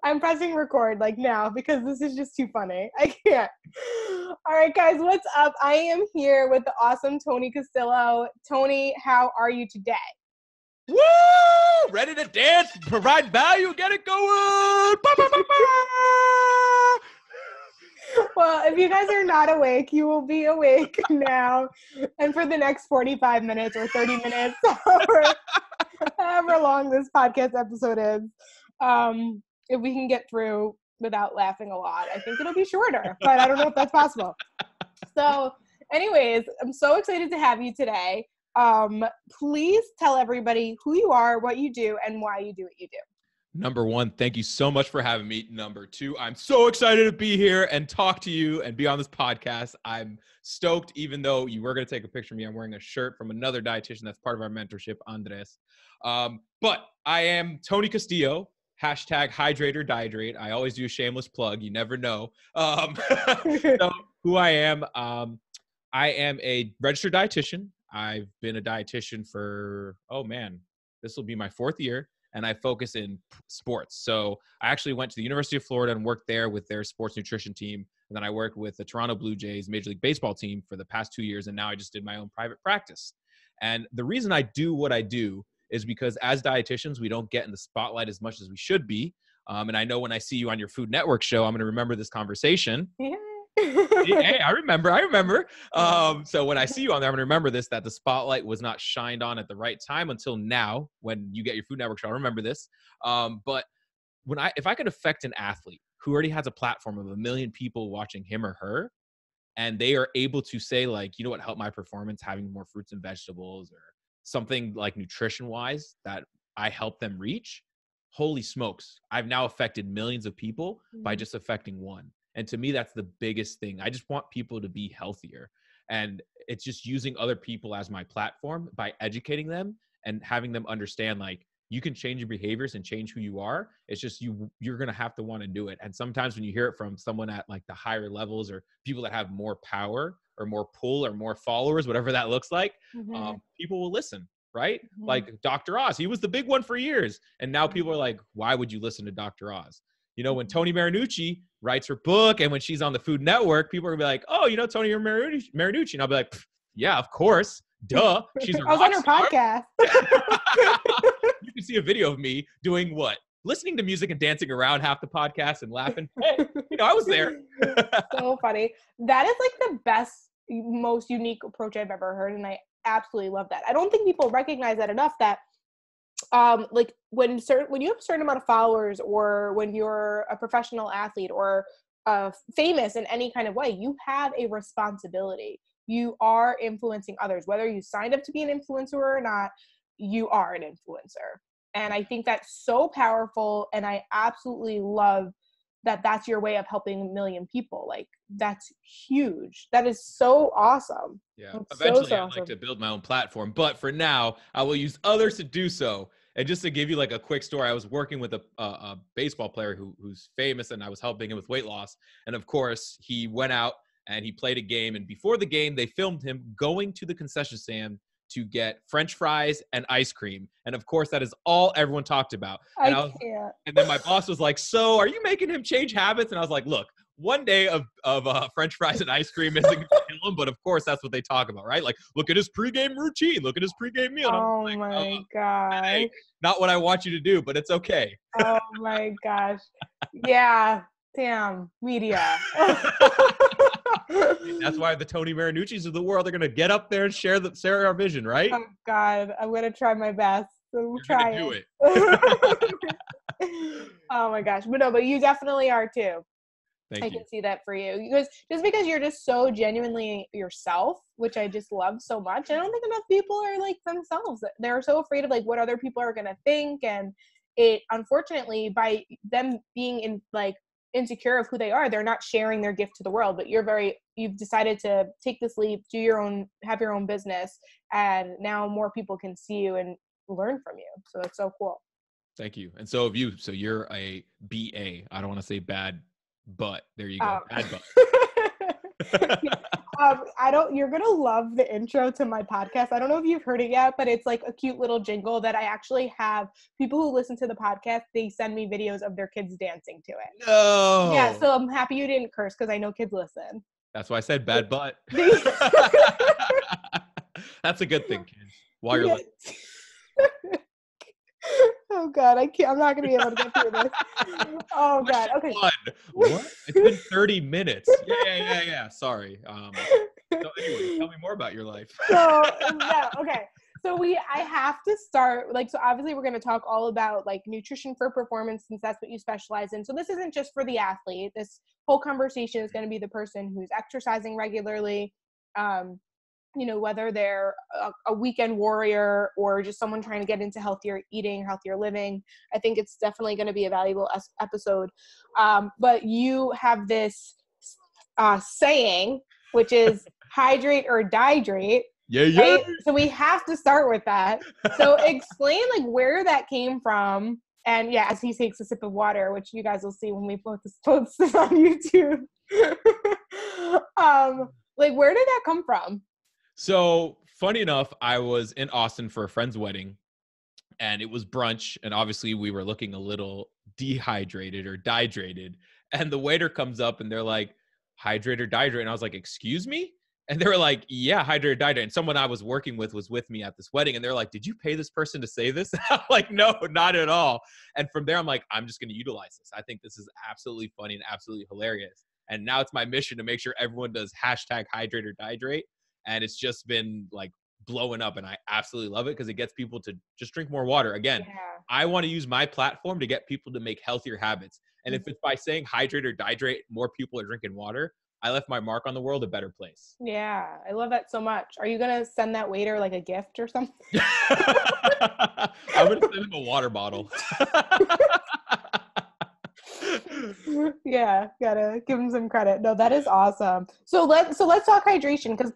I'm pressing record like now because this is just too funny. I can't. All right, guys, what's up? I am here with the awesome Tony Castillo. Tony, how are you today? Woo! Ready to dance, provide value, get it going. Ba, ba, ba, ba. Well, if you guys are not awake, you will be awake now. And for the next 45 minutes or 30 minutes, however long this podcast episode is, if we can get through without laughing a lot, I think it'll be shorter, but I don't know if that's possible. So anyways, I'm so excited to have you today. Please tell everybody who you are, what you do, and why you do what you do. Number one, thank you so much for having me. Number two, I'm so excited to be here and talk to you and be on this podcast. I'm stoked, even though you were going to take a picture of me. I'm wearing a shirt from another dietitian that's part of our mentorship, Andres. But I am Tony Castillo, hashtag hydrate or dihydrate. I always do a shameless plug. You never know. So who I am a registered dietitian. I've been a dietitian for, this will be my 4th year. And I focus in sports. So I actually went to the University of Florida and worked there with their sports nutrition team. And then I worked with the Toronto Blue Jays Major League Baseball team for the past 2 years. And now I just did my own private practice. And the reason I do what I do is because as dietitians, we don't get in the spotlight as much as we should be. And I know when I see you on your Food Network show, I'm going to remember this conversation. Yeah. Hey, I remember. So when I see you on there, I'm going to remember this, that the spotlight was not shined on at the right time until now when you get your Food Network show. I remember this. But if I could affect an athlete who already has a platform of 1 million people watching him or her, and they are able to say like, you know what helped my performance, having more fruits and vegetables or something like nutrition wise that I help them reach, holy smokes, I've now affected millions of people by just affecting one. And to me, that's the biggest thing. I just want people to be healthier. And it's just using other people as my platform by educating them and having them understand, like, you can change your behaviors and change who you are. It's just you're going to have to want to do it. And sometimes when you hear it from someone at like the higher levels or people that have more power or more pull or more followers, whatever that looks like, people will listen, right? Like Dr. Oz, he was the big one for years. And now people are like, why would you listen to Dr. Oz? You know, when Tony Marinucci writes her book and when she's on the Food Network, people are going to be like, oh, you know, Tony Marinucci. And I'll be like, yeah, of course. Duh. She's a I was on her star. podcast. You can see a video of me doing what? Listening to music and dancing around half the podcast and laughing. Hey, you know, I was there. So funny. That is like the best, most unique approach I've ever heard. And I absolutely love that. I don't think people recognize that enough, that like when you have a certain amount of followers or when you're a professional athlete or famous in any kind of way, you have a responsibility. You are influencing others. Whether you signed up to be an influencer or not, you are an influencer. And I think that's so powerful. And I absolutely love that that's your way of helping 1 million people. Like, that's huge. That is so awesome. Yeah. That's Eventually so I'd like to build my own platform, but for now I will use others to do so. And just to give you like a quick story, I was working with a baseball player who's famous, and I was helping him with weight loss. And of course he went out and he played a game. And before the game, they filmed him going to the concession stand to get French fries and ice cream. And of course, that is all everyone talked about. And and then my boss was like, so are you making him change habits? And I was like, look, one day of French fries and ice cream isn't going to kill him. But of course, that's what they talk about, right? Like, look at his pregame routine. Look at his pregame meal. And oh like, my gosh. Hey, not what I want you to do, but it's okay. Oh my gosh. Yeah. Damn. Media. That's why the Tony Marinucci's of the world are going to get up there and share our vision, right? Oh God, I'm going to try my best. You're going to do it. Oh my gosh. But you definitely are too. Thank you. I can see that for you. Because you're just so genuinely yourself, which I just love so much. I don't think enough people are like themselves. They're so afraid of like what other people are going to think. And it, unfortunately, by them being insecure of who they are, they're not sharing their gift to the world. But you've decided to take this leap, have your own business, and now more people can see you and learn from you. So that's so cool. Thank you. And so have you. So you're a BA. I don't want to say bad, but there you go. Bad butt. You're gonna love the intro to my podcast. I don't know if you've heard it yet, but it's like a cute little jingle that I actually have people who listen to the podcast, they send me videos of their kids dancing to it. No. Yeah, so I'm happy you didn't curse because I know kids listen. That's why I said bad butt. That's a good thing, kids. While you're listening. Oh God, I'm not gonna be able to get through this. Oh God. Okay. What? It's been 30 minutes. Yeah. Sorry. So anyway, tell me more about your life. Okay. So I have to start, like, so obviously we're going to talk all about like nutrition for performance since that's what you specialize in. So this isn't just for the athlete. This whole conversation is going to be the person who's exercising regularly, whether they're a weekend warrior or just someone trying to get into healthier eating, healthier living. I think it's definitely going to be a valuable episode. But you have this saying, which is hydrate or dihydrate. Yeah. Right? So we have to start with that. So explain like where that came from. And yeah, as he takes a sip of water, which you guys will see when we post this on YouTube. Like where did that come from? So funny enough, I was in Austin for a friend's wedding and it was brunch. And obviously we were looking a little dehydrated or dehydrated. And the waiter comes up and they're like, hydrate or dihydrate. And I was like, excuse me? And they were like, yeah, hydrate or dihydrate. And someone I was working with was with me at this wedding. And they're like, did you pay this person to say this? I'm like, no, not at all. And from there, I'm like, I'm just going to utilize this. I think this is absolutely funny and absolutely hilarious. And now it's my mission to make sure everyone does hashtag hydrate or dihydrate. And it's just been like blowing up. And I absolutely love it because it gets people to just drink more water. Again, I want to use my platform to get people to make healthier habits. And if it's by saying hydrate or dihydrate, more people are drinking water, I left my mark on the world a better place. Yeah, I love that so much. Are you going to send that waiter like a gift or something? I'm going to send him a water bottle. Yeah, gotta give him some credit. No, that is awesome. So let's talk hydration because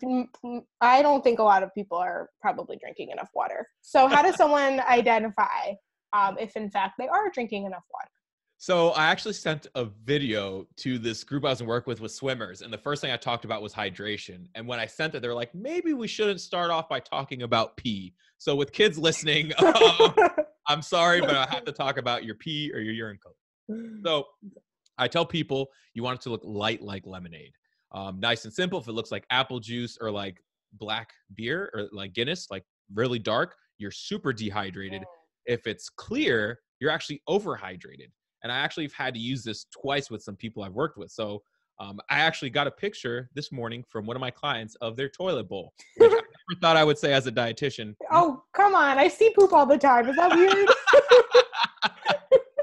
I don't think a lot of people are probably drinking enough water. So how does someone identify if in fact they are drinking enough water? So I actually sent a video to this group I was in work with swimmers. And the first thing I talked about was hydration. And when I sent it, they were like, maybe we shouldn't start off by talking about pee. So with kids listening, I'm sorry, but I have to talk about your pee or your urine color. So I tell people you want it to look light like lemonade. Nice and simple. If it looks like apple juice or like black beer or like Guinness, like really dark, you're super dehydrated. If it's clear, you're actually overhydrated. And I actually have had to use this twice with some people I've worked with. So I actually got a picture this morning from one of my clients of their toilet bowl, which I never thought I would say as a dietitian. Oh, come on. I see poop all the time. Is that weird?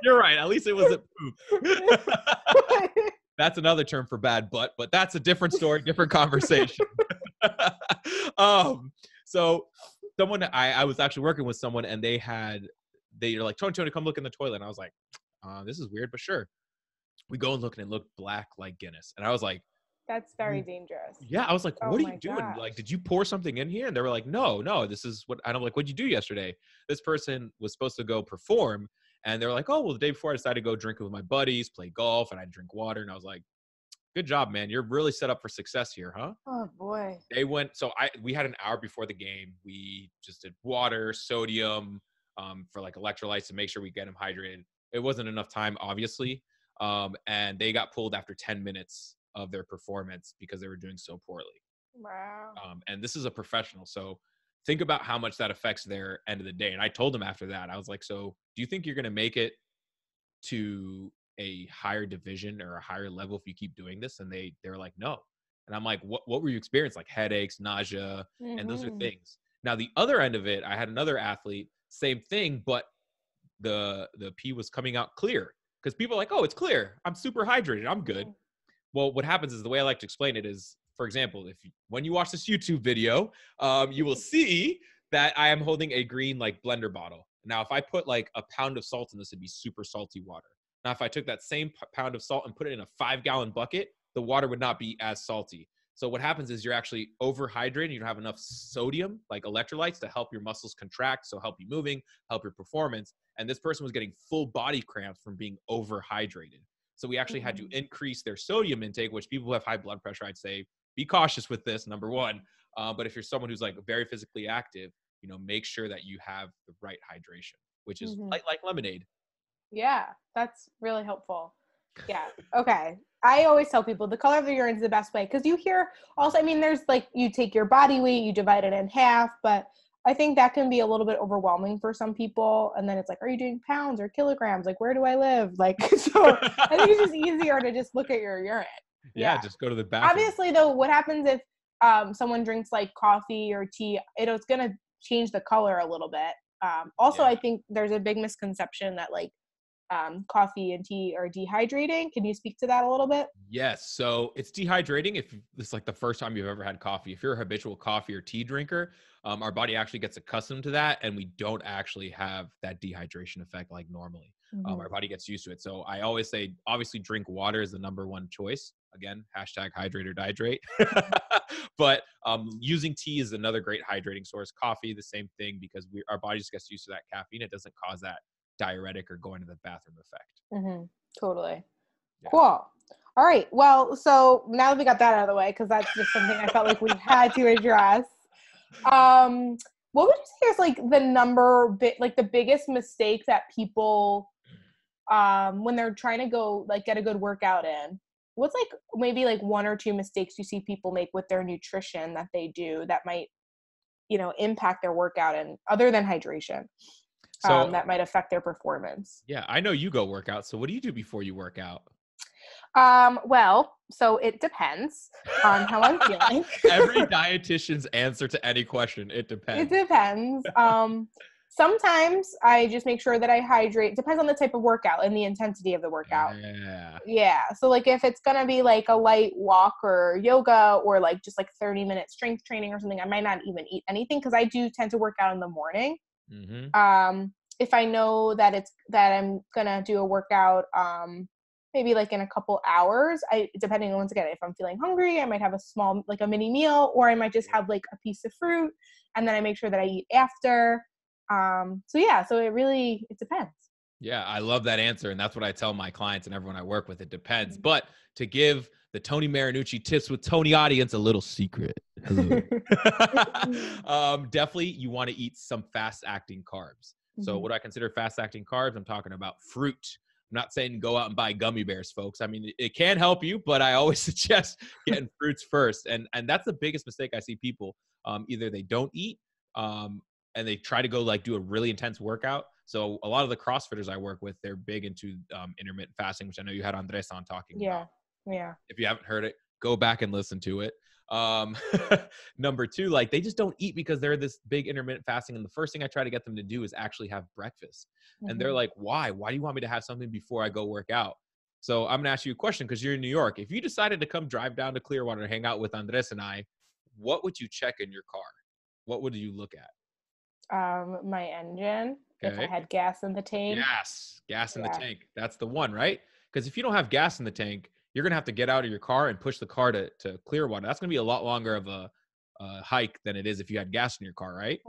You're right. At least it wasn't poop. That's another term for bad butt, but that's a different story, different conversation. So someone, I was actually working with someone and they're like, Tony, come look in the toilet. And I was like, this is weird, but sure. We go and look, and it looked black like Guinness. And I was like, that's very dangerous. Yeah, I was like, what are you doing? Gosh. Like, did you pour something in here? And they were like, no, this is what. And I'm like, what'd you do yesterday? This person was supposed to go perform, and they were like, oh, well, the day before I decided to go drink with my buddies, play golf, and I drink water. And I was like, good job, man. You're really set up for success here, huh? Oh boy. They went. So we had an hour before the game. We just did water, sodium, for like electrolytes to make sure we get them hydrated. It wasn't enough time, obviously. And they got pulled after 10 minutes of their performance because they were doing so poorly. Wow. And this is a professional. So think about how much that affects their end of the day. And I told them after that, I was like, so do you think you're going to make it to a higher division or a higher level if you keep doing this? And they were like, no. And I'm like, what were you experiencing? Like headaches, nausea, and those are things. Now, the other end of it, I had another athlete, same thing, but the pee was coming out clear because people are like, oh, it's clear. I'm super hydrated. I'm good. Well, what happens is the way I like to explain it is, for example, when you watch this YouTube video, you will see that I am holding a green like blender bottle. Now, if I put like a pound of salt in this, it'd be super salty water. Now, if I took that same pound of salt and put it in a 5-gallon bucket, the water would not be as salty. So what happens is you're actually overhydrated. You don't have enough sodium, like electrolytes, to help your muscles contract, so help you moving, help your performance. And this person was getting full body cramps from being overhydrated. So we actually had to increase their sodium intake, which people who have high blood pressure, I'd say, be cautious with this, number one. But if you're someone who's like very physically active, you know, make sure that you have the right hydration, which is Mhm. like lemonade. Yeah, that's really helpful. Yeah. Okay. I always tell people the color of the urine is the best way because you hear also, I mean, there's like you take your body weight, you divide it in half, but I think that can be a little bit overwhelming for some people. And then it's like, are you doing pounds or kilograms? Like, where do I live? Like, so I think it's just easier to just look at your urine. Yeah, Yeah. just go to the bathroom. Obviously, though, what happens if someone drinks like coffee or tea? It's going to change the color a little bit. Also, Yeah. I think there's a big misconception that like coffee and tea are dehydrating. Can you speak to that a little bit? Yes. So it's dehydrating if it's like the first time you've ever had coffee. If you're a habitual coffee or tea drinker, our body actually gets accustomed to that, and we don't actually have that dehydration effect like normally. Mm-hmm. Our body gets used to it. So I always say, obviously, drink water is the number one choice. Again, hashtag hydrate or dihydrate. But using tea is another great hydrating source. Coffee, the same thing, because our body just gets used to that caffeine. It doesn't cause that diuretic or going to the bathroom effect. Mm-hmm. Totally. Yeah. Cool. All right. Well, so now that we got that out of the way, because that's just something I felt like we had to address. What would you say is like the biggest mistake that people, when they're trying to go like get a good workout in? What's like maybe like one or two mistakes you see people make with their nutrition that they do that might, impact their workout and other than hydration, So that might affect their performance? yeah, I know you go work out. So what do you do before you work out? Well, so it depends on how I'm feeling. Every dietitian's answer to any question, it It depends. depends. Sometimes I just make sure that I hydrate. Depends on the type of workout and the intensity of the workout. Yeah. Yeah. So like if it's gonna be like a light walk or yoga or like just like 30-minute strength training or something, I might not even eat anything because I do tend to work out in the morning. Mm-hmm. If I know that I'm gonna do a workout, maybe like in a couple hours, depending on once again, if I'm feeling hungry, I might have a small, like a mini meal, or I might just have like a piece of fruit and then I make sure that I eat after. So yeah, so it depends. Yeah, I love that answer. And that's what I tell my clients and everyone I work with. It depends. Mm-hmm. But to give the Tony Marinucci tips with Tony audience a little secret. Hello. Definitely you want to eat some fast acting carbs. So what I consider fast acting carbs, I'm talking about fruit. I'm not saying go out and buy gummy bears, folks. I mean, it can help you, but I always suggest getting fruits first. And that's the biggest mistake I see people. Either they don't eat, and they try to go like do a really intense workout. So a lot of the CrossFitters I work with, they're big into intermittent fasting, which I know you had Andres on talking about. Yeah. If you haven't heard it, go back and listen to it. Number two, like they just don't eat because they're this big intermittent fasting. And the first thing I try to get them to do is actually have breakfast. And they're like, why? Why do you want me to have something before I go work out? So I'm gonna ask you a question because you're in New York. If you decided to come drive down to Clearwater to hang out with Andres and I, what would you check in your car? What would you look at? My engine, if I Okay. had gas in the tank. Gas in the Yeah. tank. That's the one, right? Because if you don't have gas in the tank, you're gonna have to get out of your car and push the car to Clearwater. That's gonna be a lot longer of a hike than it is if you had gas in your car, right?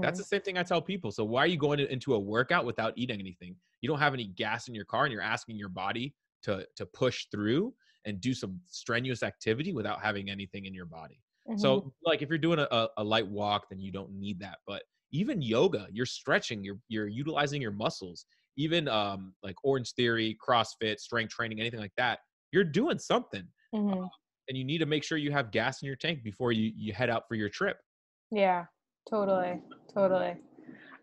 That's the same thing I tell people. So why are you going into a workout without eating anything? You don't have any gas in your car, and you're asking your body to push through and do some strenuous activity without having anything in your body. So like if you're doing a light walk, then you don't need that. But even yoga, you're stretching, you're utilizing your muscles. Even like Orange Theory, CrossFit, strength training, anything like that, you're doing something. And you need to make sure you have gas in your tank before you head out for your trip. Yeah, totally.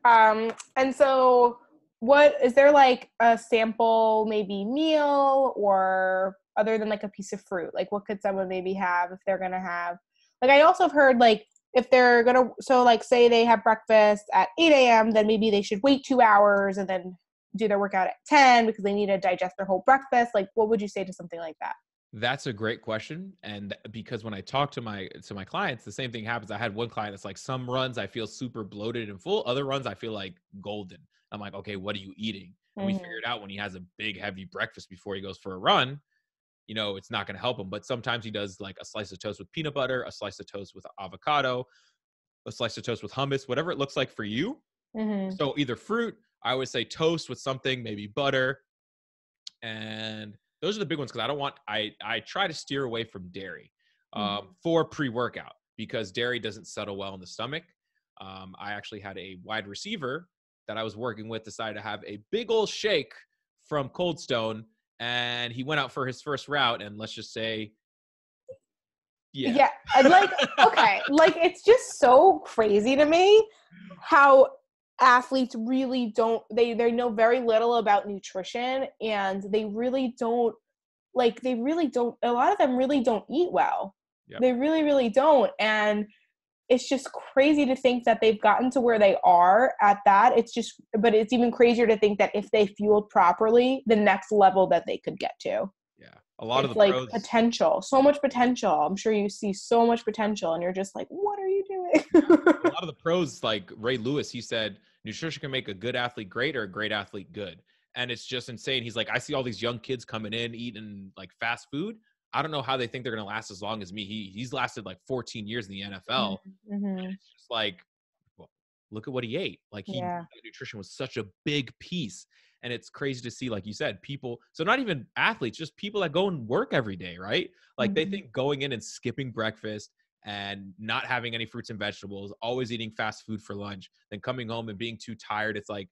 And so what is there like a sample maybe meal or other than like a piece of fruit? Like what could someone maybe have if they're gonna have like I also have heard like if they're gonna so like say they have breakfast at 8 a.m., then maybe they should wait 2 hours and then do their workout at 10 because they need to digest their whole breakfast. Like what would you say to something like that? That's a great question. And because when I talk to my clients, the same thing happens. I had one client that's like, some runs I feel super bloated and full. Other runs I feel like golden. I'm like, okay, what are you eating? And we figured out when he has a big, heavy breakfast before he goes for a run, it's not going to help him. But sometimes he does like a slice of toast with peanut butter, a slice of toast with avocado, a slice of toast with hummus, whatever it looks like for you. So either fruit, I always say toast with something, maybe butter. And those are the big ones because I try to steer away from dairy. for pre-workout, because dairy doesn't settle well in the stomach. I actually had a wide receiver that I was working with decide to have a big old shake from Cold Stone, and he went out for his first route, and let's just say, Yeah. Like, okay. Like, it's just so crazy to me how athletes really don't, they know very little about nutrition, and they really don't, a lot of them really don't eat well. Yep. They really, really don't. And it's just crazy to think that they've gotten to where they are at that. But it's even crazier to think that if they fueled properly, the next level that they could get to. Yeah. A lot of the like pros, potential, so much potential. I'm sure you see so much potential, and you're just like, what are you doing? a lot of the pros, like Ray Lewis, he said, nutrition can make a good athlete great or a great athlete good. And it's just insane. He's like, I see all these young kids coming in eating like fast food. I don't know how they think they're going to last as long as me. He's lasted like 14 years in the NFL. And it's just like, well, look at what he ate. Like nutrition was such a big piece. And it's crazy to see, like you said, people, so not even athletes, just people that go and work every day, right? Like they think going in and skipping breakfast and not having any fruits and vegetables, always eating fast food for lunch, then coming home and being too tired. It's like,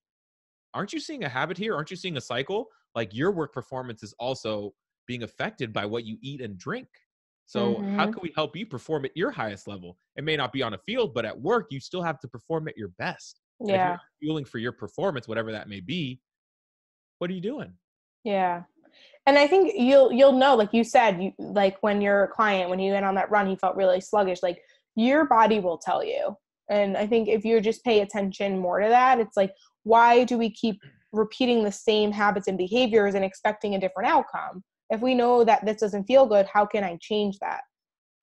aren't you seeing a habit here? Aren't you seeing a cycle? Like your work performance is also being affected by what you eat and drink. So how can we help you perform at your highest level? It may not be on a field, but at work, you still have to perform at your best. And if you're not fueling for your performance, whatever that may be, what are you doing? Yeah. And I think you'll know, like you said, like when your client, when he went on that run, he felt really sluggish, like your body will tell you. And I think if you just pay attention more to that, it's like, why do we keep repeating the same habits and behaviors and expecting a different outcome? If we know that this doesn't feel good, how can I change that?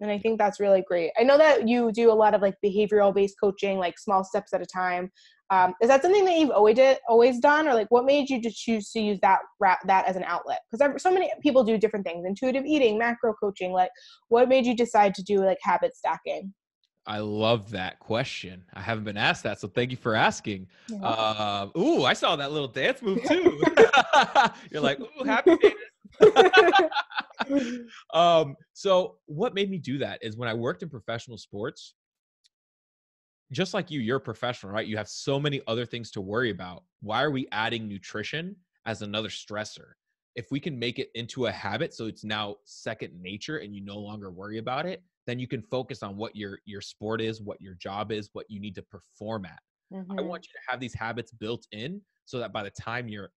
And I think that's really great. I know that you do a lot of like behavioral based coaching, like small steps at a time. Is that something that you've always done, or like what made you just choose to use that as an outlet? Because so many people do different things: intuitive eating, macro coaching. Like, what made you decide to do like habit stacking? I love that question. I haven't been asked that, so thank you for asking. You're Ooh, I saw that little dance move too. You're like, ooh, happy days. So what made me do that is when I worked in professional sports, just like you're a professional, right? You have so many other things to worry about. Why are we adding nutrition as another stressor? If we can make it into a habit, so it's now second nature and you no longer worry about it, then you can focus on what your sport is, what your job is, what you need to perform at. I want you to have these habits built in so that by the time you're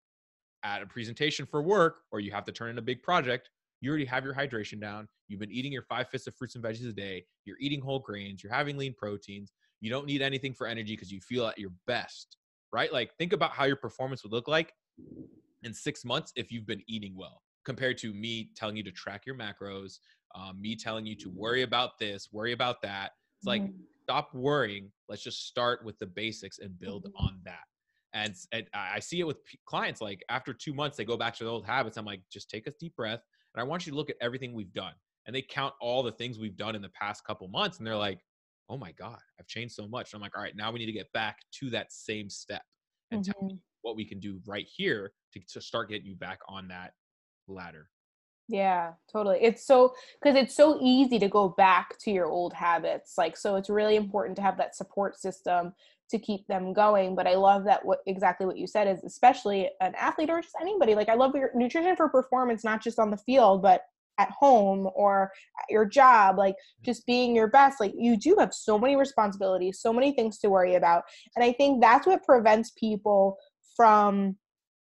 at a presentation for work or you have to turn in a big project, you already have your hydration down. You've been eating your 5 fists of fruits and veggies a day. You're eating whole grains. You're having lean proteins. You don't need anything for energy because you feel at your best, right? Like think about how your performance would look like in 6 months if you've been eating well, compared to me telling you to track your macros, me telling you to worry about this, worry about that. It's like, stop worrying. Let's just start with the basics and build on that. And I see it with clients, like after 2 months, they go back to their old habits. I'm like, just take a deep breath. And I want you to look at everything we've done. And they count all the things we've done in the past couple months. And they're like, oh my God, I've changed so much. And I'm like, all right, now we need to get back to that same step and tell me what we can do right here to start getting you back on that ladder. Yeah, totally. Because it's so easy to go back to your old habits. Like, so it's really important to have that support system to keep them going. But I love that exactly what you said is, especially an athlete or just anybody, like I love your nutrition for performance, not just on the field, but at home or at your job, like just being your best. Like you do have so many responsibilities, so many things to worry about. And I think that's what prevents people from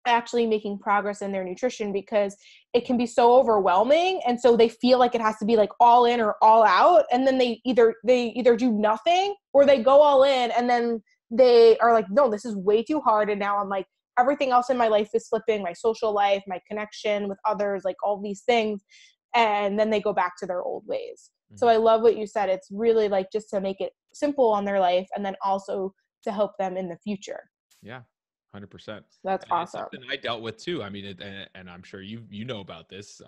actually making progress in their nutrition, because it can be so overwhelming, and so they feel like it has to be like all in or all out, and then they either do nothing or they go all in, and then they are like, no, this is way too hard, and now I'm like, everything else in my life is slipping, my social life, my connection with others, like all these things, and then they go back to their old ways. So I love what you said. It's really like just to make it simple on their life, and then also to help them in the future. Yeah. 100%. That's and awesome. It's something I dealt with too. I mean, and I'm sure you know about this,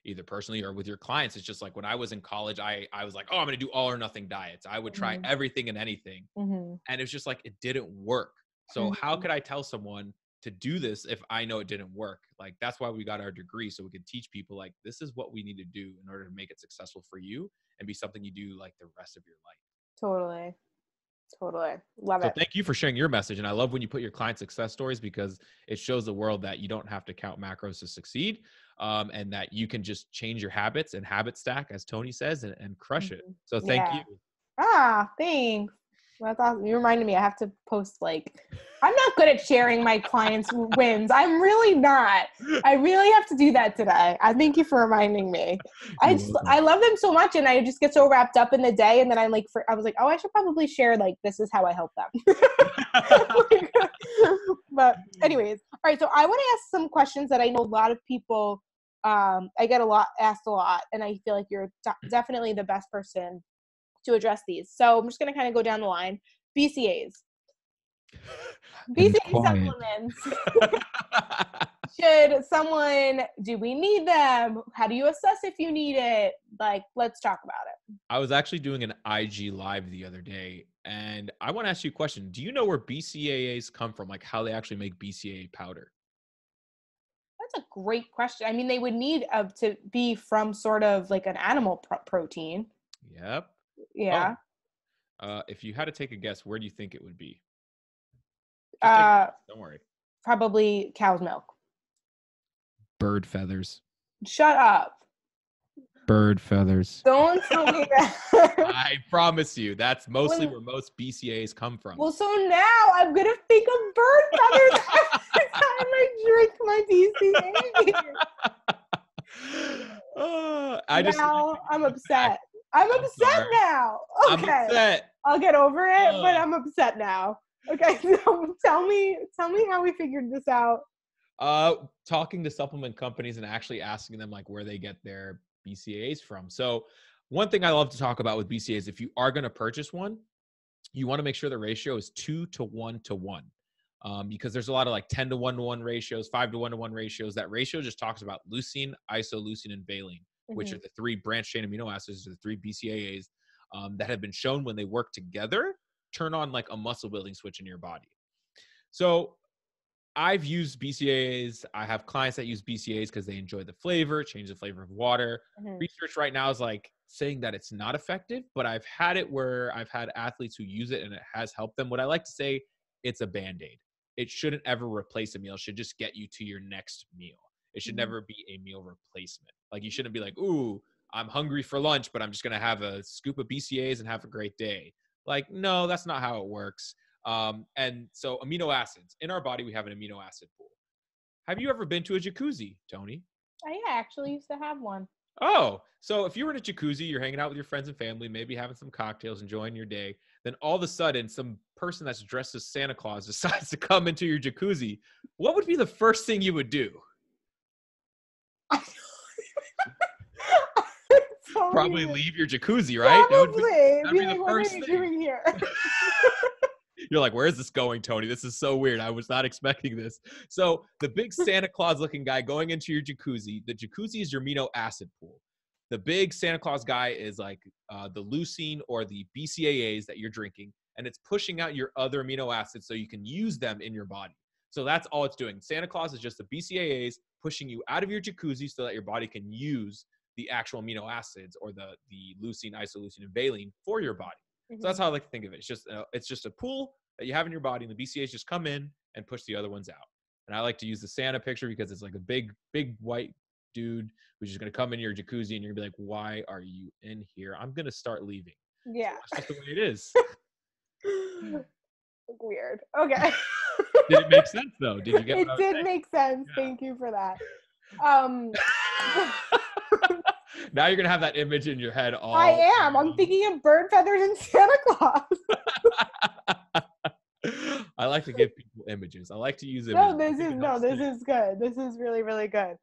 either personally or with your clients. It's just like when I was in college, I was like, oh, I'm going to do all or nothing diets. I would try everything and anything. And it's just like, it didn't work. So how could I tell someone to do this if I know it didn't work? Like, that's why we got our degree, so we could teach people like, this is what we need to do in order to make it successful for you and be something you do like the rest of your life. Totally. Totally. Love So it. thank you for sharing your message. And I love when you put your client success stories, because it shows the world that you don't have to count macros to succeed, and that you can just change your habits and habit stack, as Tony says, and crush it. So thank you. Thanks. That's awesome. You reminded me I have to post, like, I'm not good at sharing my clients' wins. I'm really not. I really have to do that today. I thank you for reminding me. I love them so much, and I just get so wrapped up in the day, and then I was like, oh, I should probably share, like, this is how I help them. But anyways, all right. So I want to ask some questions that I know a lot of people, I get asked a lot, and I feel like you're definitely the best person to address these. So I'm just going to kind of go down the line. BCAAs. BCAA supplements. Do we need them? How do you assess if you need it? Like, let's talk about it. I was actually doing an IG live the other day, and I want to ask you a question. Do you know where BCAAs come from? Like, how they actually make BCAA powder? That's a great question. I mean, they would need to be from sort of like an animal protein. Yep. Yeah. If you had to take a guess, where do you think it would be? Don't worry. Probably cow's milk. Bird feathers. Shut up. Bird feathers. Don't tell me that. I promise you, that's mostly where most BCAAs come from. Well, so now I'm going to think of bird feathers every time I drink my BCAA. I'm upset. I'm upset now. Okay. I'm upset. I'll get over it, but I'm upset now. Okay, so tell me how we figured this out. Talking to supplement companies and actually asking them like where they get their BCAAs from. So one thing I love to talk about with BCAAs, if you are going to purchase one, you want to make sure the ratio is 2 to 1 to 1. Because there's a lot of like 10 to 1 to 1 ratios, 5 to 1 to 1 ratios. That ratio just talks about leucine, isoleucine, and valine, which are the 3 branched chain amino acids, the 3 BCAAs that have been shown when they work together, turn on like a muscle building switch in your body. So I've used BCAAs. I have clients that use BCAAs because they enjoy the flavor, change the flavor of water. Research right now is like saying that it's not effective, but I've had it where I've had athletes who use it and it has helped them. What I like to say, it's a Band-Aid. It shouldn't ever replace a meal. It should just get you to your next meal. It should never be a meal replacement. Like, you shouldn't be like, ooh, I'm hungry for lunch, but I'm just going to have a scoop of BCAAs and have a great day. Like, no, that's not how it works. And so amino acids. In our body, we have an amino acid pool. Have you ever been to a jacuzzi, Tony? I actually used to have one. Oh, so if you were in a jacuzzi, you're hanging out with your friends and family, maybe having some cocktails, enjoying your day, then all of a sudden some person that's dressed as Santa Claus decides to come into your jacuzzi. What would be the first thing you would do? Probably leave your jacuzzi, right? Probably. That'd be the like, first what are you thing. doing here? You're like, where is this going, Tony? This is so weird. I was not expecting this. So the big Santa Claus looking guy going into your jacuzzi, the jacuzzi is your amino acid pool. The big Santa Claus guy is like the leucine or the BCAAs that you're drinking, and it's pushing out your other amino acids so you can use them in your body. So that's all it's doing. Santa Claus is just the BCAAs pushing you out of your jacuzzi so that your body can use the actual amino acids or the leucine, isoleucine, and valine for your body. So that's how I like to think of it. It's just a pool that you have in your body, and the BCAAs just come in and push the other ones out. And I like to use the Santa picture because it's like a big white dude who's just going to come in your jacuzzi, and you're going to be like, why are you in here? I'm going to start leaving. Yeah. So that's just the way it is. Weird. Okay. Did it make sense, though? Did you get what I was saying? It did make sense. Yeah. Thank you for that. Now you're going to have that image in your head all I am. I'm thinking of bird feathers and Santa Claus. I like to give people images. I like to use images. This is good. This is really, really good.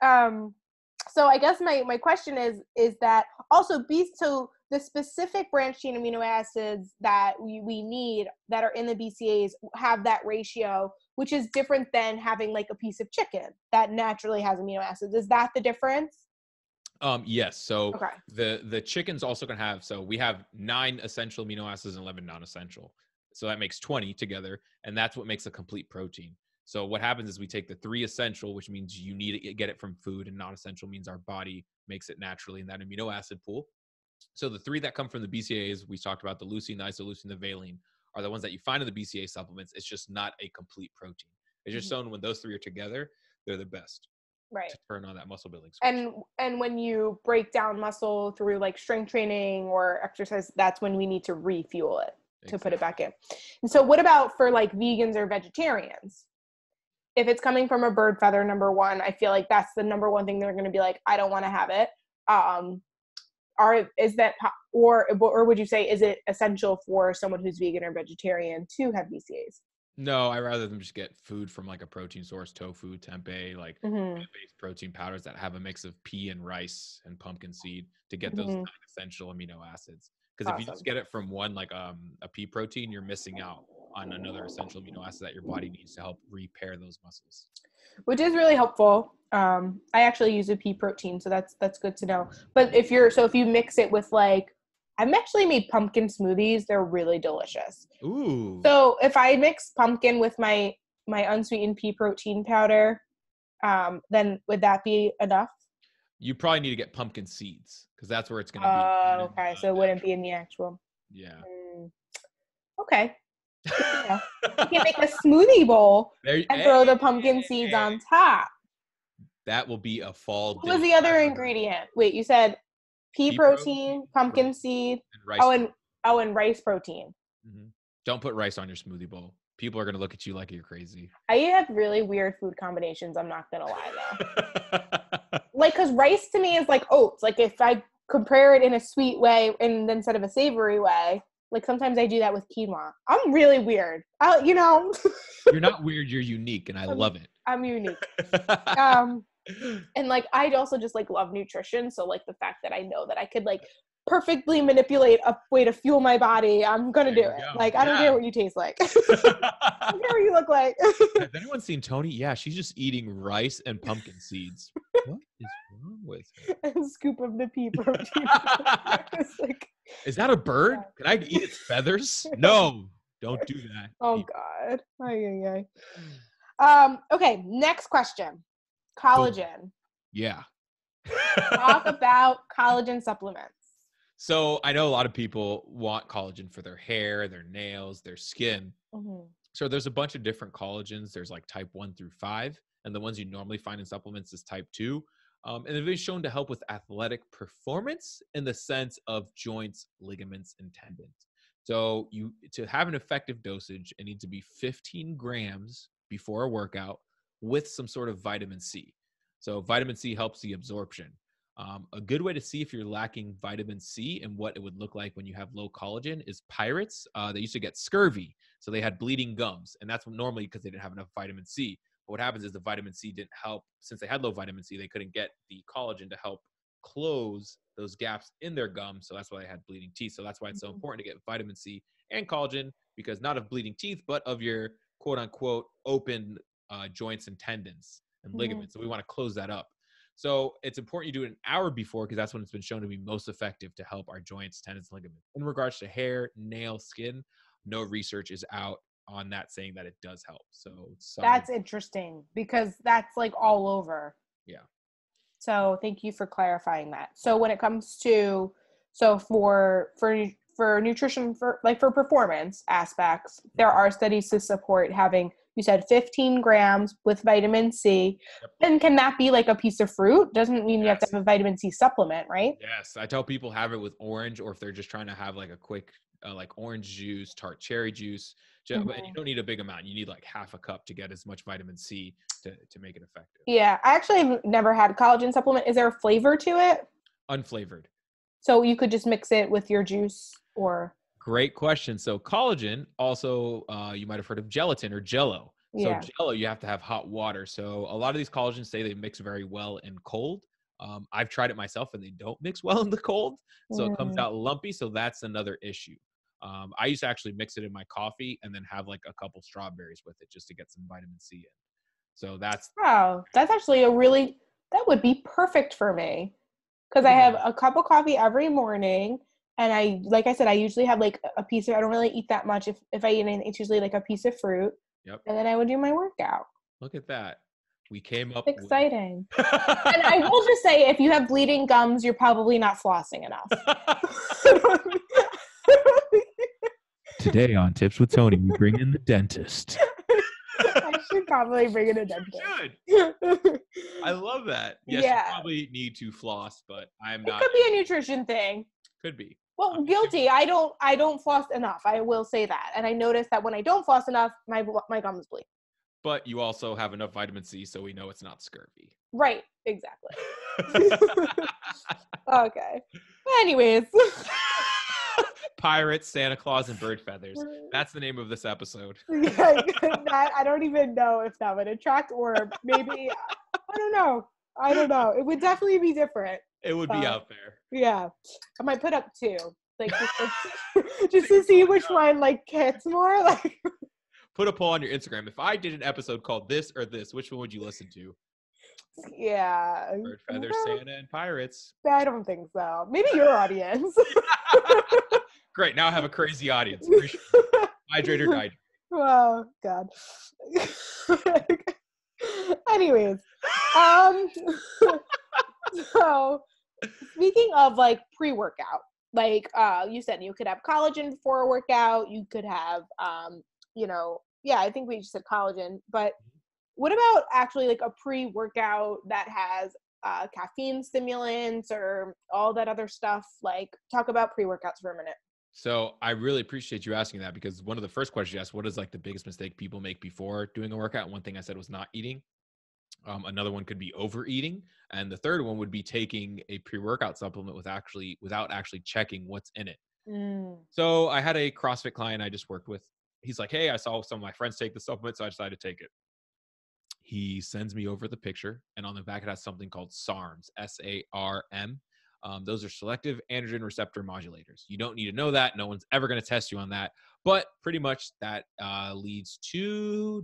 So I guess my question is that also so the specific branched chain amino acids that we need that are in the BCAAs have that ratio, which is different than having like a piece of chicken that naturally has amino acids. Is that the difference? Yes. So the chicken's also going to have, so we have 9 essential amino acids and 11 non-essential. So that makes 20 together. And that's what makes a complete protein. So what happens is we take the 3 essential, which means you need to get it from food, and non-essential means our body makes it naturally in that amino acid pool. So the 3 that come from the BCAAs, we talked about the leucine, the isoleucine, the valine, are the ones that you find in the BCAA supplements. It's just not a complete protein. It's just shown when those 3 are together, they're the best to turn on that muscle building switch. And when you break down muscle through like strength training or exercise, that's when we need to refuel it to put it back in. And so what about for like vegans or vegetarians? If it's coming from a bird feather, number one, I feel like that's the number one thing they're going to be like, I don't want to have it. Or would you say, is it essential for someone who's vegan or vegetarian to have BCAAs? No, I rather them just get food from like a protein source, tofu, tempeh, like plant-based protein powders that have a mix of pea and rice and pumpkin seed to get those essential amino acids. Because if you just get it from one, like a pea protein, you're missing out on another essential amino acid that your body needs to help repair those muscles. Which is really helpful. I actually use a pea protein, so that's good to know. But if you mix it with like, I've actually made pumpkin smoothies. They're really delicious. Ooh. So if I mix pumpkin with my unsweetened pea protein powder, then would that be enough? You probably need to get pumpkin seeds because that's where it's going to be. Okay. So it wouldn't be in the actual. Yeah. Okay. Yeah. You can make a smoothie bowl and throw the pumpkin seeds on top. That will be a fall. What was the other ingredient? Wait, you said pea protein, pumpkin seed, and rice protein. Don't put rice on your smoothie bowl. People are going to look at you like you're crazy. I have really weird food combinations. I'm not going to lie though. Like, cause rice to me is like oats. Like if I compare it in a sweet way and instead of a savory way, like sometimes I do that with quinoa. I'm really weird. You're not weird. You're unique, and I love it. I'm unique. And like I also just like love nutrition. So like the fact that I know that I could like perfectly manipulate a way to fuel my body, I'm gonna do it. Like I don't care what you taste like. I don't care what you look like. Has anyone seen Tony? Yeah, she's just eating rice and pumpkin seeds. What is wrong with her? A scoop of the pea protein. Like, is that a bird? Can I eat its feathers? No, don't do that. Oh God. Okay, next question. Collagen. Boom. Yeah. Talk about collagen supplements. So I know a lot of people want collagen for their hair, their nails, their skin. So there's a bunch of different collagens. There's like type 1 through 5. And the ones you normally find in supplements is type 2. And they've been shown to help with athletic performance in the sense of joints, ligaments, and tendons. So to have an effective dosage, it needs to be 15 grams before a workout with some sort of vitamin C. So vitamin C helps the absorption. A good way to see if you're lacking vitamin C and what it would look like when you have low collagen is pirates. They used to get scurvy, so they had bleeding gums, and that's normally because they didn't have enough vitamin C. But what happens is the vitamin C didn't help. Since they had low vitamin C, they couldn't get the collagen to help close those gaps in their gums, so that's why they had bleeding teeth. So that's why it's so important to get vitamin C and collagen, because not of bleeding teeth, but of your quote-unquote open joints and tendons and ligaments. So we want to close that up. So it's important you do it an hour before, because that's when it's been shown to be most effective to help our joints, tendons, ligaments. In regards to hair, nail, skin, no research is out on that saying that it does help. So that's interesting, because that's like all over. Yeah. So thank you for clarifying that. So when it comes to, for nutrition, for performance aspects, there are studies to support having, you said 15 grams with vitamin C. Yep. And can that be like a piece of fruit? Doesn't mean you have to have a vitamin C supplement, right? Yes. I tell people have it with orange, or if they're just trying to have like a quick, like orange juice, tart cherry juice. But you don't need a big amount. You need like half a cup to get as much vitamin C to make it effective. Yeah. I actually have never had a collagen supplement. Is there a flavor to it? Unflavored. So you could just mix it with your juice, or? Great question. So collagen, also, you might have heard of gelatin or Jell-O. So Jell-O, you have to have hot water. So a lot of these collagens say they mix very well in cold. I've tried it myself, and they don't mix well in the cold. So it comes out lumpy. So that's another issue. I used to actually mix it in my coffee and then have like a couple strawberries with it just to get some vitamin C in. So that's actually that would be perfect for me, because I have a cup of coffee every morning, and like I said, I usually have like a piece of, I don't really eat that much. If I eat anything, it's usually like a piece of fruit. Yep. And then I would do my workout. Look at that. We came up Exciting. with... And I will just say, if you have bleeding gums, you're probably not flossing enough. Today on Tips with Tony, we bring in the dentist. I should probably bring in a dentist. You should. I love that. Yes, Yeah. you probably need to floss, but I'm It not. could be a nutrition thing. Could be. Well, guilty. I don't floss enough. I will say that. And I notice that when I don't floss enough, my gums bleed. But you also have enough vitamin C, so we know it's not scurvy. Right. Exactly. Okay. Anyways. Pirates, Santa Claus, and bird feathers. That's the name of this episode. Yeah, that, I don't even know if that would attract, or maybe, I don't know. It would definitely be different. It would be out there. Yeah. I might put up 2. Like, just to see which one, like, hits more. Like, put a poll on your Instagram. If I did an episode called This or This, which one would you listen to? Yeah. Bird, feather, Santa, and pirates. I don't think so. Maybe your audience. Great. Now I have a crazy audience. Hydrate or die. Oh, God. Anyways. So, speaking of, like, pre-workout, like, you said you could have collagen before a workout. You could have, I think we just said collagen. But what about actually, like, a pre-workout that has caffeine stimulants or all that other stuff? Like, talk about pre-workouts for a minute. So I really appreciate you asking that, because one of the first questions you asked, what is like the biggest mistake people make before doing a workout? One thing I said was not eating. Another one could be overeating. And the third one would be taking a pre-workout supplement without actually checking what's in it. So I had a CrossFit client I just worked with. He's like, hey, I saw some of my friends take the supplement, so I decided to take it. He sends me over the picture, and on the back it has something called SARMs, SARM. Those are selective androgen receptor modulators. You don't need to know that. No one's ever going to test you on that. But pretty much that leads to,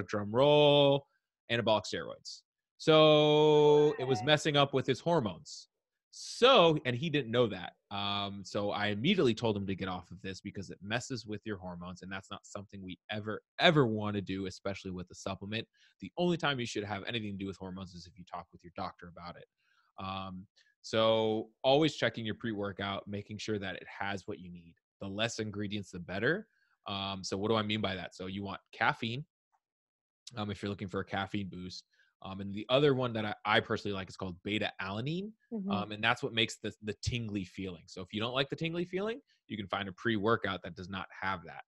drum roll, anabolic steroids. So it was messing up with his hormones. So, and he didn't know that. So I immediately told him to get off of this because it messes with your hormones, and that's not something we ever want to do, especially with a supplement. The only time you should have anything to do with hormones is if you talk with your doctor about it. So always checking your pre-workout, making sure that it has what you need. The less ingredients, the better. So what do I mean by that? So you want caffeine, if you're looking for a caffeine boost. And the other one that I personally like is called beta-alanine. And that's what makes the tingly feeling. So if you don't like the tingly feeling, you can find a pre-workout that does not have that.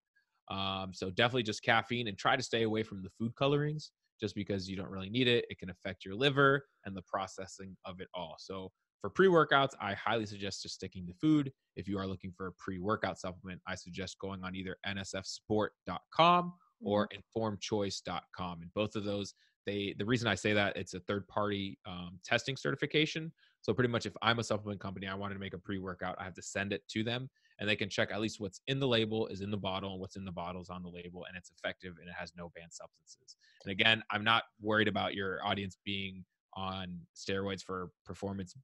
So definitely just caffeine, and try to stay away from the food colorings, just because you don't really need it. It can affect your liver and the processing of it all. So for pre-workouts, I highly suggest just sticking to food. If you are looking for a pre-workout supplement, I suggest going on either nsfsport.com or informedchoice.com. And both of those, the reason I say that, it's a third-party testing certification. So pretty much if I'm a supplement company, I wanted to make a pre-workout, I have to send it to them, and they can check at least what's in the label is in the bottle, and what's in the bottle is on the label, and it's effective and it has no banned substances. And again, I'm not worried about your audience being on steroids for performance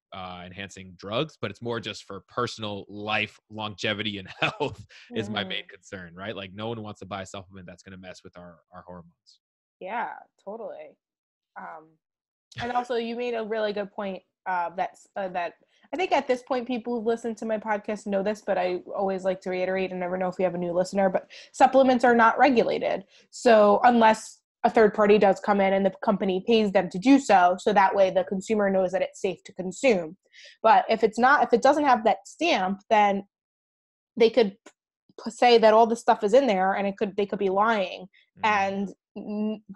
enhancing drugs, but it's more just for personal life, longevity, and health is my main concern, right? Like, no one wants to buy a supplement that's going to mess with our hormones. Yeah, totally. And also you made a really good point that I think at this point people who listen to my podcast know this, but I always like to reiterate, and never know if we have a new listener, but supplements are not regulated. So unless a third party does come in and the company pays them to do so that way the consumer knows that it's safe to consume. But if it doesn't have that stamp, then they could say that all this stuff is in there, and they could be lying, and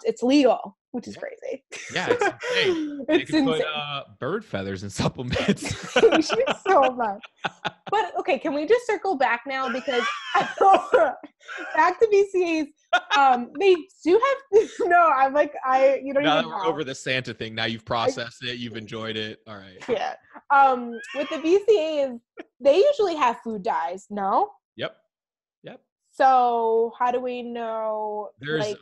it's legal, which is crazy. Yeah, it's insane. They could put bird feathers in supplements. Thank you so much. But okay, can we just circle back now, because back to BCAAs? They do have now that we're over the Santa thing, now you've processed it, you've enjoyed it. All right. Yeah. With the BCAAs, they usually have food dyes. No. Yep. So how do we know? There's a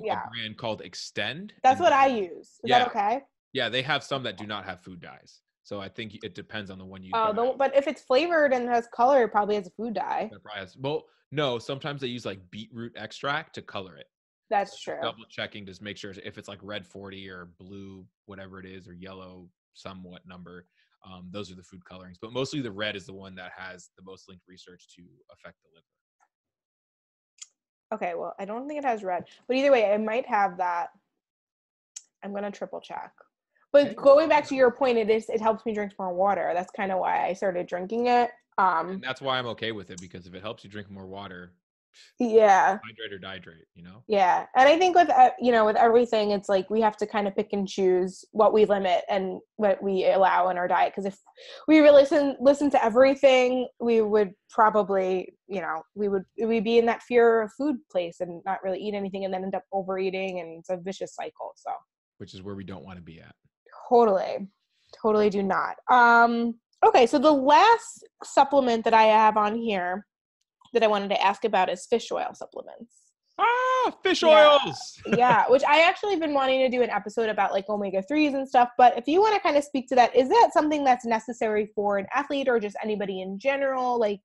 brand called Extend. That's what I use. Is that okay? Yeah, they have some that do not have food dyes. So I think it depends on the one you use. But if it's flavored and has color, it probably has a food dye. Well, no, sometimes they use like beetroot extract to color it. That's So true. double checking, just make sure if it's like red 40 or blue, whatever it is, or yellow somewhat number, those are the food colorings. But mostly the red is the one that has the most linked research to affect the liver. Okay, well, I don't think it has red, but either way, I might have that. I'm gonna triple check. But Okay. going back to your point, it helps me drink more water. That's kind of why I started drinking it. And that's why I'm okay with it, because if it helps you drink more water, Yeah. hydrate or dihydrate, you know? Yeah. And I think with, with everything, it's like we have to kind of pick and choose what we limit and what we allow in our diet. Because if we really listen to everything, we would probably, we'd be in that fear of food place and not really eat anything and then end up overeating. And it's a vicious cycle. So. Which is where we don't want to be at. Totally do not. Okay, so the last supplement that I have on here that I wanted to ask about is fish oil supplements. Fish oils! Yeah, which I actually been wanting to do an episode about like omega-3s and stuff, but if you want to kind of speak to that, is that something that's necessary for an athlete or just anybody in general? Like,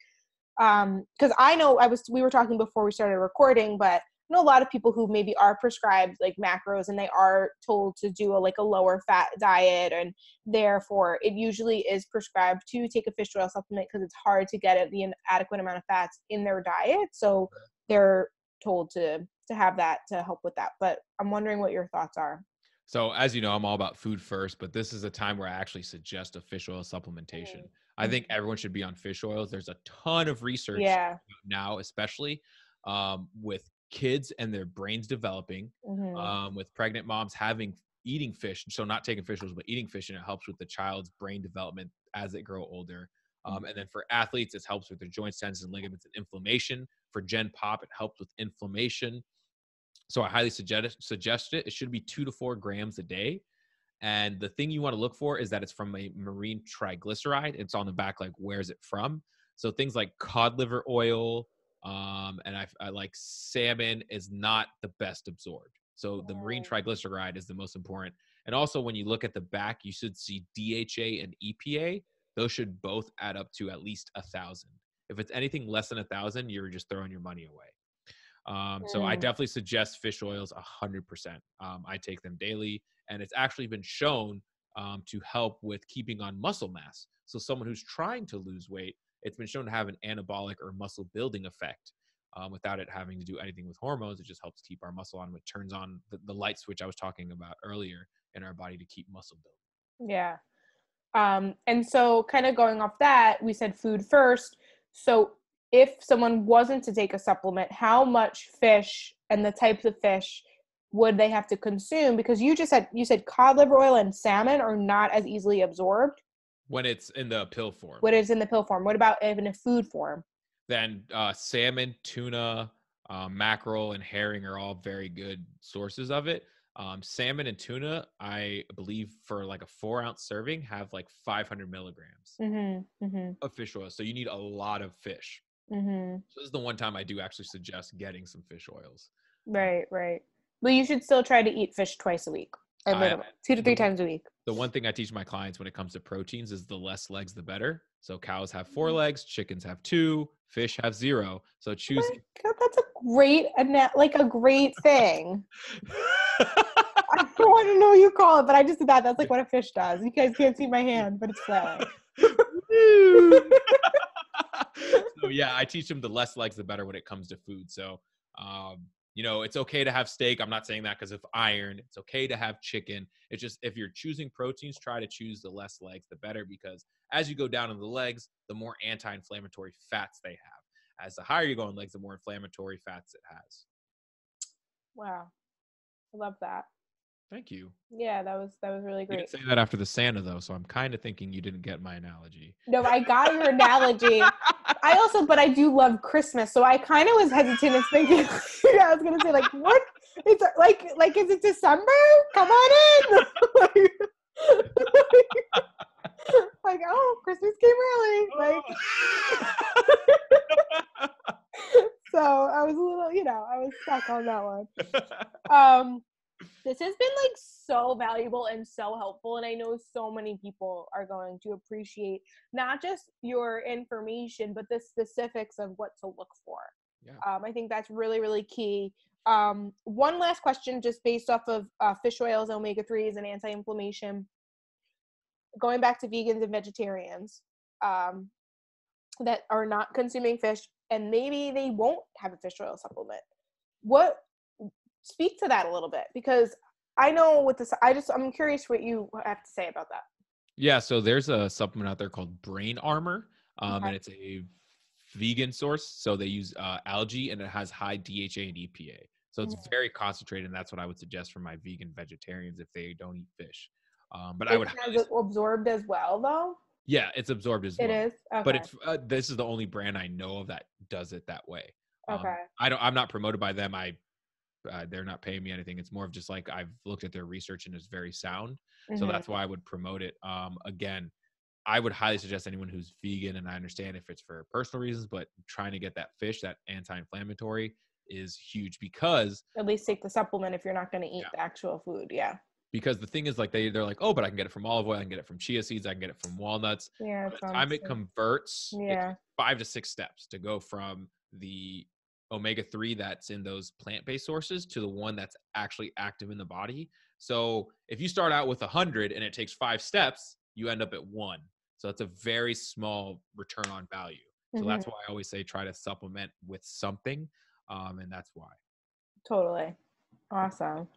because I know we were talking before we started recording, but I know a lot of people who maybe are prescribed like macros and they are told to do a lower fat diet, and therefore it usually is prescribed to take a fish oil supplement because it's hard to get the adequate amount of fats in their diet. So they're told to have that to help with that. But I'm wondering what your thoughts are. So as you know, I'm all about food first, but this is a time where I actually suggest a fish oil supplementation. I think everyone should be on fish oils. There's a ton of research now, especially with kids and their brains developing, with pregnant moms eating fish. So not taking fish oils, but eating fish, and it helps with the child's brain development as they grow older. And then for athletes, it helps with their joints, tendons, and ligaments and inflammation. For Gen Pop, it helps with inflammation. So I highly suggest it. It should be 2 to 4 grams a day. And the thing you want to look for is that it's from a marine triglyceride. It's on the back, like, where's it from? So things like cod liver oil, and I like salmon is not the best absorbed. So the marine triglyceride is the most important. And also when you look at the back, you should see DHA and EPA. Those should both add up to at least 1,000. If it's anything less than 1,000, you're just throwing your money away. So I definitely suggest fish oils 100%. I take them daily, and it's actually been shown to help with keeping on muscle mass. So someone who's trying to lose weight, it's been shown to have an anabolic or muscle building effect without it having to do anything with hormones. It just helps keep our muscle on, which turns on the light switch I was talking about earlier in our body to keep muscle building. Yeah. And so kind of going off that, we said food first. So if someone wasn't to take a supplement, how much fish and the types of fish would they have to consume? Because you said cod liver oil and salmon are not as easily absorbed. When it's in the pill form. What is in the pill form? What about in a food form? Then salmon, tuna, mackerel, and herring are all very good sources of it. Salmon and tuna, I believe, for like a 4-ounce serving, have like 500 milligrams of fish oil. So you need a lot of fish. So this is the one time I do actually suggest getting some fish oils. Right. Well, you should still try to eat fish twice a week, at minimum, 2 to 3 times a week. The one thing I teach my clients when it comes to proteins is the less legs, the better. So cows have 4 legs, chickens have 2, fish have 0. So choose. God, that's a great thing. I don't want to know what you call it, but I just did that. That's like what a fish does. You guys can't see my hand, but it's flailing. So yeah, I teach them the less legs, the better when it comes to food. So, it's okay to have steak. I'm not saying that because of iron. It's okay to have chicken. It's just if you're choosing proteins, try to choose the less legs, the better, because as you go down in the legs, the more anti-inflammatory fats they have. As the higher you go in legs, the more inflammatory fats it has. Wow. I love that. Thank you. Yeah, that was really great. You didn't say that after the Santa, though, so I'm kind of thinking you didn't get my analogy. No, I got your analogy. But I do love Christmas, so I kind of was hesitant of thinking. Yeah, I was gonna say like, what? It's like, is it December? Come on in. like, oh, Christmas came early. So I was a little, I was stuck on that one. This has been like so valuable and so helpful, and I know so many people are going to appreciate not just your information, but the specifics of what to look for. Yeah. I think that's really, really key. One last question, just based off of fish oils, omega-3s, and anti-inflammation. Going back to vegans and vegetarians that are not consuming fish, and maybe they won't have a fish oil supplement. Speak to that a little bit, because I know with this, I'm curious what you have to say about that. Yeah, so there's a supplement out there called Brain Armor, Okay. and it's a vegan source. So they use algae, and it has high DHA and EPA. So it's very concentrated, and that's what I would suggest for my vegan vegetarians if they don't eat fish. But I would Is it absorbed as well, though? Yeah, it's absorbed as well. It is? Okay. But it's this is the only brand I know of that does it that way. Okay. I'm not promoted by them. They're not paying me anything. It's more of just like I've looked at their research and it's very sound. So that's why I would promote it. Again, I would highly suggest anyone who's vegan, and I understand if it's for personal reasons, but trying to get that fish, that anti-inflammatory, is huge, because at least take the supplement if you're not going to eat the actual food. Yeah. Because the thing is, like, they're like, oh, but I can get it from olive oil, I can get it from chia seeds, I can get it from walnuts. Yeah. By the time it converts, it takes 5 to 6 steps to go from the omega-3 that's in those plant-based sources to the one that's actually active in the body. So if you start out with 100 and it takes 5 steps, you end up at 1. So it's a very small return on value. So that's why I always say try to supplement with something. And that's why. Totally. Awesome.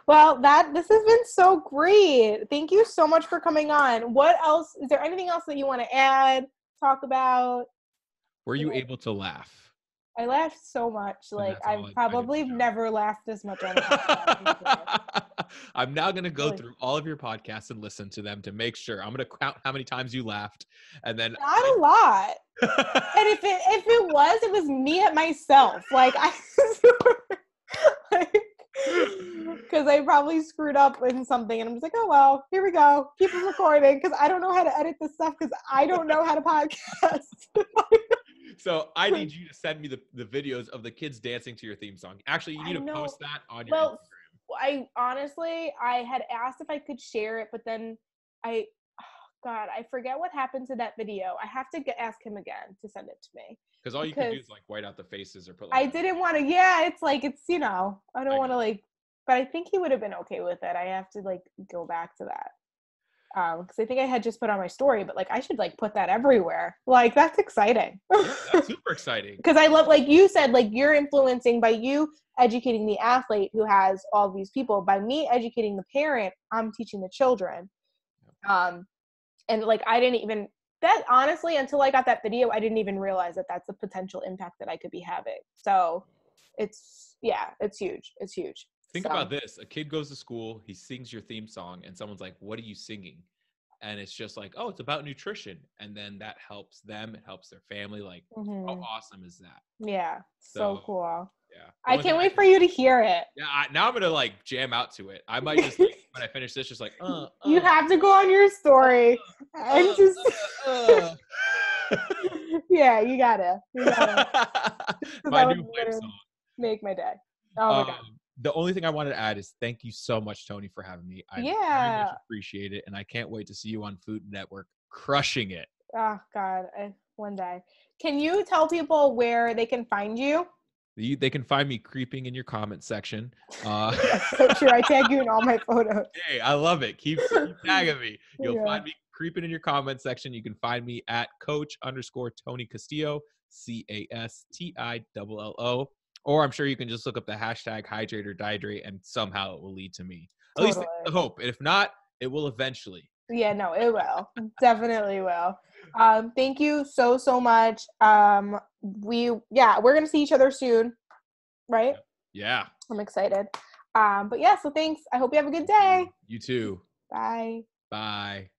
Well, this has been so great. Thank you so much for coming on. What else? Is there anything else that you want to add, talk about? Were you able to laugh? I laughed so much. Like, I've probably never laughed as much on a podcast. I'm now going to go through all of your podcasts and listen to them to make sure. I'm going to count how many times you laughed, and then not a lot. And if it was me at myself, like because I probably screwed up in something, and I'm just like, oh well, here we go, keep it recording, because I don't know how to edit this stuff, because I don't know how to podcast. So I need you to send me the videos of the kids dancing to your theme song. Actually, you need to post that on your Instagram. I had asked if I could share it, but then I forget what happened to that video. I have to ask him again to send it to me. Because all you can do is like white out the faces or put. I didn't want to. Yeah, it's like I don't want to like, but I think he would have been okay with it. I have to like go back to that. Because I think I had just put on my story, but like I should like put that everywhere. Like that's exciting. Yeah, that's super exciting. Because I love, like you said, like you're influencing by you educating the athlete who has all these people. By me educating the parent, I'm teaching the children. And like I didn't even honestly, until I got that video, I didn't even realize that that's a potential impact that I could be having. So it's huge. It's huge. Think about this. A kid goes to school, he sings your theme song, and someone's like, what are you singing? And it's just like, oh, it's about nutrition. And then that helps them. It helps their family. Like, how awesome is that? Yeah. So cool. Yeah. I can't wait for you to hear it. Yeah. Now I'm going to like jam out to it. I might just, like, when I finish this, just like, You have to go on your story and just. Yeah, you gotta. My new hype song. Make my day. Oh my God. The only thing I wanted to add is thank you so much, Tony, for having me. I very much appreciate it, and I can't wait to see you on Food Network crushing it. Oh, God. One day. Can you tell people where they can find you? They can find me creeping in your comment section. That's so true. I tag you in all my photos. Hey, I love it. Keep tagging me. You'll find me creeping in your comment section. You can find me at Coach_Tony Castillo, CASTILLO. Or I'm sure you can just look up the hashtag hydrate or dihydrate, and somehow it will lead to me. At least that's the hope. If not, it will eventually. Yeah, no, it will. Definitely will. Thank you so much. We're going to see each other soon, right? Yeah. I'm excited. But yeah, so thanks. I hope you have a good day. You too. Bye. Bye.